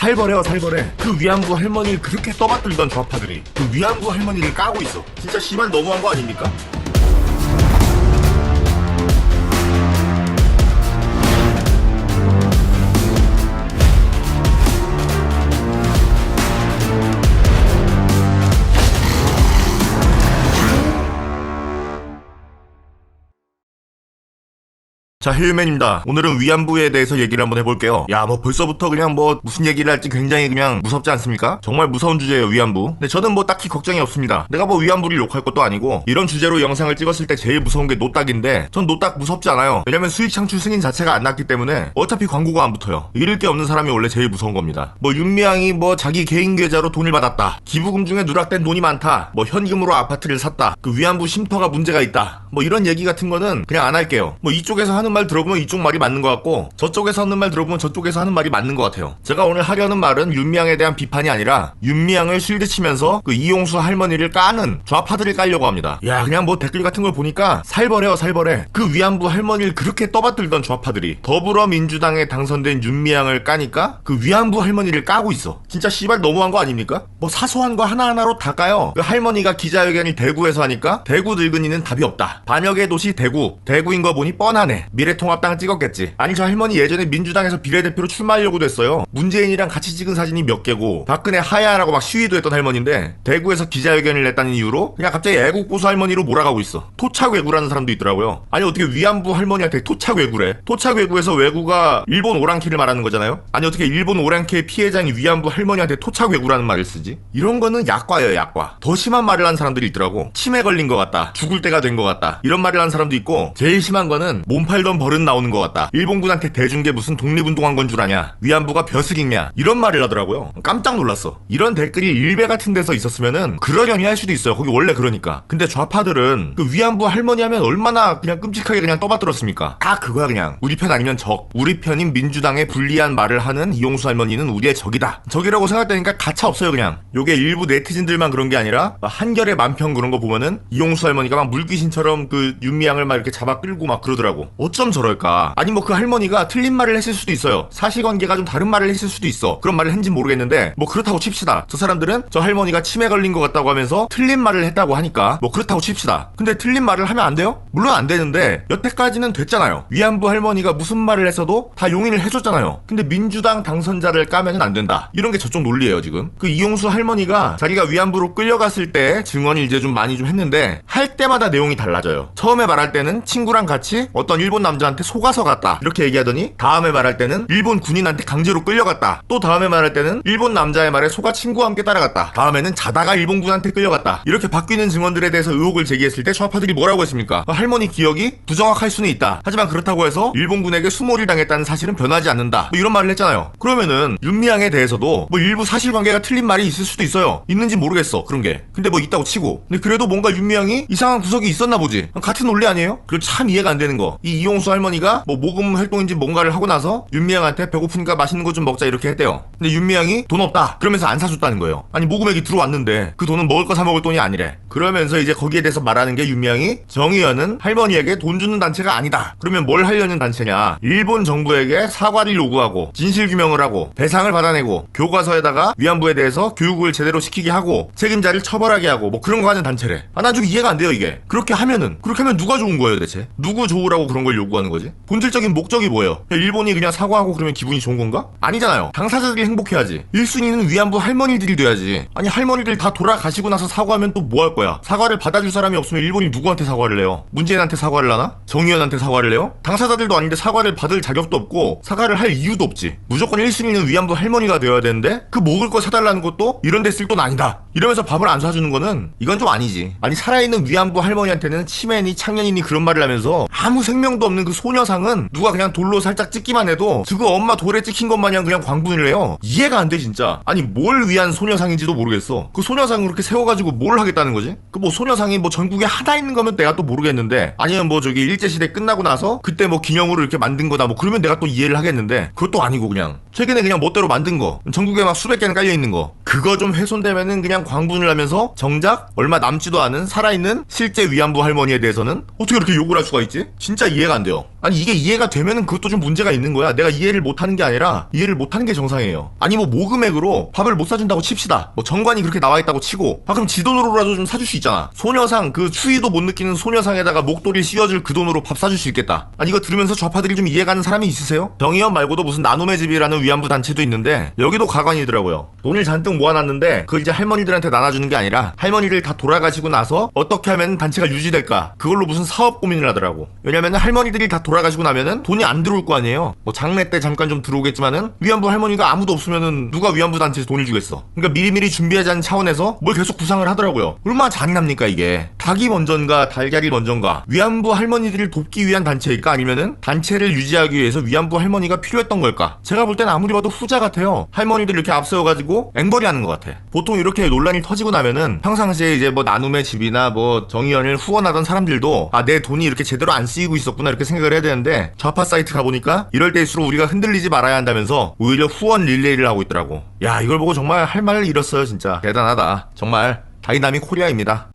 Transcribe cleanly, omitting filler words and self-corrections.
살벌해요 살벌해. 그 위안부 할머니를 그렇게 떠받들던 좌파들이 그 위안부 할머니를 까고 있어. 진짜 씨발 너무한 거 아닙니까? 자, 힐맨입니다. 오늘은 위안부에 대해서 얘기를 한번 해볼게요. 야, 뭐 벌써부터 그냥 뭐 무슨 얘기를 할지 굉장히 그냥 무섭지 않습니까? 정말 무서운 주제예요, 위안부. 근데 저는 뭐 딱히 걱정이 없습니다. 내가 뭐 위안부를 욕할 것도 아니고 이런 주제로 영상을 찍었을 때 제일 무서운 게 노딱인데 전 노딱 무섭지 않아요. 왜냐면 수익 창출 승인 자체가 안 났기 때문에 어차피 광고가 안 붙어요. 잃을 게 없는 사람이 원래 제일 무서운 겁니다. 뭐 윤미향이 뭐 자기 개인 계좌로 돈을 받았다, 기부금 중에 누락된 돈이 많다, 뭐 현금으로 아파트를 샀다, 그 위안부 쉼터가 문제가 있다, 뭐 이런 얘기 같은 거는 그냥 안 할게요. 뭐 이쪽에서 하는 말 들어보면 이쪽 말이 맞는 것 같고 저쪽에서 하는 말 들어보면 저쪽에서 하는 말이 맞는 것 같아요. 제가 오늘 하려는 말은 윤미향에 대한 비판이 아니라 윤미향을 쉴드치면서 그 이용수 할머니를 까는 좌파들을 깔려고 합니다. 야, 그냥 뭐 댓글 같은 걸 보니까 살벌해요 살벌해. 그 위안부 할머니를 그렇게 떠받들던 좌파들이 더불어민주당에 당선된 윤미향을 까니까 그 위안부 할머니를 까고 있어. 진짜 씨발 너무한 거 아닙니까? 뭐 사소한 거 하나하나로 다 까요. 그 할머니가 기자회견을 대구에서 하니까 대구 늙은이는 답이 없다. 반역의 도시 대구인 거 보니 뻔하네. 미래통합당 찍었겠지. 아니, 저 할머니 예전에 민주당에서 비례대표로 출마하려고도 했어요. 문재인이랑 같이 찍은 사진이 몇 개고 박근혜 하야라고 막 시위도 했던 할머니인데 대구에서 기자회견을 냈다는 이유로 그냥 갑자기 애국보수 할머니로 몰아가고 있어. 토착외구라는 사람도 있더라고요. 아니, 어떻게 위안부 할머니한테 토착외구래? 토착외구에서 외구가 일본 오랑캐를 말하는 거잖아요. 아니, 어떻게 일본 오랑캐의 피해자인 위안부 할머니한테 토착외구라는 말을 쓰지? 이런 거는 약과예요, 약과. 더 심한 말을 한 사람들이 있더라고. 치매 걸린 것 같다, 죽을 때가 된 것 같다, 이런 말을 한 사람도 있고, 제일 심한 거는 몸 팔던 버릇 나오는 것 같다, 일본군한테 대준 게 무슨 독립운동한 건 줄 아냐, 위안부가 벼슬이냐, 이런 말을 하더라고요. 깜짝 놀랐어. 이런 댓글이 일베 같은 데서 있었으면은 그러려니 할 수도 있어요. 거기 원래 그러니까. 근데 좌파들은 그 위안부 할머니 하면 얼마나 그냥 끔찍하게 그냥 떠받들었습니까? 다 그거야 그냥. 우리 편 아니면 적. 우리 편인 민주당에 불리한 말을 하는 이용수 할머니는 우리의 적이다. 적이라고 생각되니까 가차 없어요 그냥. 요게 일부 네티즌들만 그런 게 아니라 한결의 만평 그런 거 보면은 이용수 할머니가 막 물귀신처럼 그 윤미향을 막 이렇게 잡아 끌고 막 그러더라고. 어쩜 저럴까? 아니, 뭐 그 할머니가 틀린 말을 했을 수도 있어요. 사실관계가 좀 다른 말을 했을 수도 있어. 그런 말을 했는지 모르겠는데 뭐 그렇다고 칩시다. 저 사람들은 저 할머니가 치매 걸린 것 같다고 하면서 틀린 말을 했다고 하니까 뭐 그렇다고 칩시다. 근데 틀린 말을 하면 안 돼요? 물론 안 되는데 여태까지는 됐잖아요. 위안부 할머니가 무슨 말을 했어도 다 용인을 해줬잖아요. 근데 민주당 당선자를 까면은 안 된다, 이런 게 저쪽 논리예요 지금. 그 이용수 할머니가 자기가 위안부로 끌려갔을 때 증언을 이제 좀 많이 좀 했는데 할 때마다 내용이 달라져요. 처음에 말할 때는 친구랑 같이 어떤 일본 남자한테 속아서 갔다 이렇게 얘기하더니 다음에 말할 때는 일본 군인한테 강제로 끌려갔다, 또 다음에 말할 때는 일본 남자의 말에 속아 친구와 함께 따라갔다, 다음에는 자다가 일본 군한테 끌려갔다, 이렇게 바뀌는 증언들에 대해서 의혹을 제기했을 때 좌파들이 뭐라고 했습니까? 할머니 기억이 부정확할 수는 있다, 하지만 그렇다고 해서 일본군에게 수몰이 당했다는 사실은 변하지 않는다, 뭐 이런 말을 했잖아요. 그러면은 윤미향에 대해서도 뭐 일부 사실관계가 틀린 말이 있을 수도 있어요. 있는지 모르겠어 그런 게. 근데 뭐 있다고 치고, 근데 그래도 뭔가 윤미향이 이상한 구석이 있었나 보지. 같은 논리 아니에요? 그리고 참 이해가 안 되는 거, 이 이용수 할머니가 뭐 모금 활동인지 뭔가를 하고 나서 윤미향한테 배고프니까 맛있는 거 좀 먹자 이렇게 했대요. 근데 윤미향이 돈 없다 그러면서 안 사줬다는 거예요. 아니, 모금액이 들어왔는데 그 돈은 먹을 거 사 먹을 돈이 아니래. 그러면서 이제 거기에 대해서 말하는 게 윤미향이 정의연은 할머니에게 돈 주는 단체가 아니다. 그러면 뭘 하려는 단체냐, 일본 정부에게 사과를 요구하고 진실규명을 하고 배상을 받아내고 교과서에다가 위안부에 대해서 교육을 제대로 시키게 하고 책임자를 처벌하게 하고 뭐 그런 거 하는 단체래. 아, 난 좀 이해가 안 돼요 이게. 그렇게 하면 누가 좋은 거예요 대체? 누구 좋으라고 그런 걸 요구하는 거지? 본질적인 목적이 뭐예요? 일본이 그냥 사과하고 그러면 기분이 좋은 건가? 아니잖아요. 당사자들이 행복해야지. 1순위는 위안부 할머니들이 돼야지. 아니, 할머니들 다 돌아가시고 나서 사과하면 또 뭐 할 거야? 사과를 받아줄 사람이 없으면 일본이 누구한테 사과를 해요? 문재인한테 사과를 하나? 정의연한테 사과를 해요? 당사자들도 아닌데 사과를 받을 자격도 없고 사과를 할 이유도 없지. 무조건 1순위는 위안부 할머니가 되어야 되는데 그 먹을 거 사달라는 것도 이런 데 쓸 돈 아니다 이러면서 밥을 안 사주는 거는 이건 좀 아니지. 아니, 살아있는 위안부 할머니한테는 치매니 창년이니 그런 말을 하면서 아무 생명도 없는 그 소녀상은 누가 그냥 돌로 살짝 찍기만 해도 그거 엄마 돌에 찍힌 것 마냥 그냥 광분을 해요. 이해가 안 돼 진짜. 아니, 뭘 위한 소녀상인지도 모르겠어. 그 소녀상 그렇게 세워가지고 뭘 하겠다는 거지? 그 뭐 소녀상이 뭐 전국에 하나 있는 거면 내가 또 모르겠는데, 아니면 뭐 저기 일제시대 끝나고 나서 그때 뭐 기념으로 이렇게 만든 거다 뭐 그러면 내가 또 이해를 하겠는데, 그것도 아니고 그냥 최근에 그냥 멋대로 만든 거 전국에 막 수백 개는 깔려 있는 거 그거 좀 훼손되면은 그냥 광분을 하면서 정작 얼마 남지도 않은 살아있는 실제 위안부 할머니에 대해서는 어떻게 이렇게 욕을 할 수가 있지? 진짜 이해가 안 돼요. 아니 이게 이해가 되면은 그것도 좀 문제가 있는 거야. 내가 이해를 못하는 게 아니라 이해를 못하는 게 정상이에요. 아니 뭐 모금액으로 밥을 못 사준다고 칩시다. 뭐 정관이 그렇게 나와있다고 치고 그럼 지 돈으로라도 좀 사줄 수 있잖아. 소녀상 그 추위도 못 느끼는 소녀상에다가 목도리 씌워줄 그 돈으로 밥 사줄 수 있겠다. 아니 이거 들으면서 좌파들이 좀 이해가는 사람이 있으세요? 정의연 말고도 무슨 나눔의 집이라는 위안부 단체도 있는데 여기도 가관이더라고요. 돈을 잔뜩 모아놨는데 그걸 이제 할머니들한테 나눠주는 게 아니라 할머니들 다 돌아가시고 나서 어떻게 하면 단체가 유지될까 그걸로 무슨 사업 고민을 하더라고. 왜냐면은 할머니들이 다 돌아가시고 나면은 돈이 안 들어올 거 아니에요. 뭐 장례 때 잠깐 좀 들어오겠지만은 위안부 할머니가 아무도 없으면은 누가 위안부 단체에서 돈을 주겠어. 그러니까 미리미리 준비하자는 차원에서 뭘 계속 구상을 하더라고요. 얼마나 잔인합니까 이게. 닭이 먼저인가 달걀이 먼저인가. 위안부 할머니들을 돕기 위한 단체일까 아니면은 단체를 유지하기 위해서 위안부 할머니가 필요했던 걸까. 제가 볼 때는 아무리 봐도 후자 같아요. 할머니들 이렇게 앞세워가지고 앵벌이 하는 것 같아. 보통 이렇게 논란이 터지고 나면은 평상시에 이제 뭐 나눔의 집이나 뭐 정의연을 후원하던 사람들도 아 내 돈이 이렇게 제대로 안 쓰이고 있었구나 이렇게 생각을 해야 되는데 좌파 사이트 가보니까 이럴 때일수록 우리가 흔들리지 말아야 한다면서 오히려 후원 릴레이를 하고 있더라고. 야 이걸 보고 정말 할 말을 잃었어요. 진짜 대단하다. 정말 다이나믹 코리아입니다.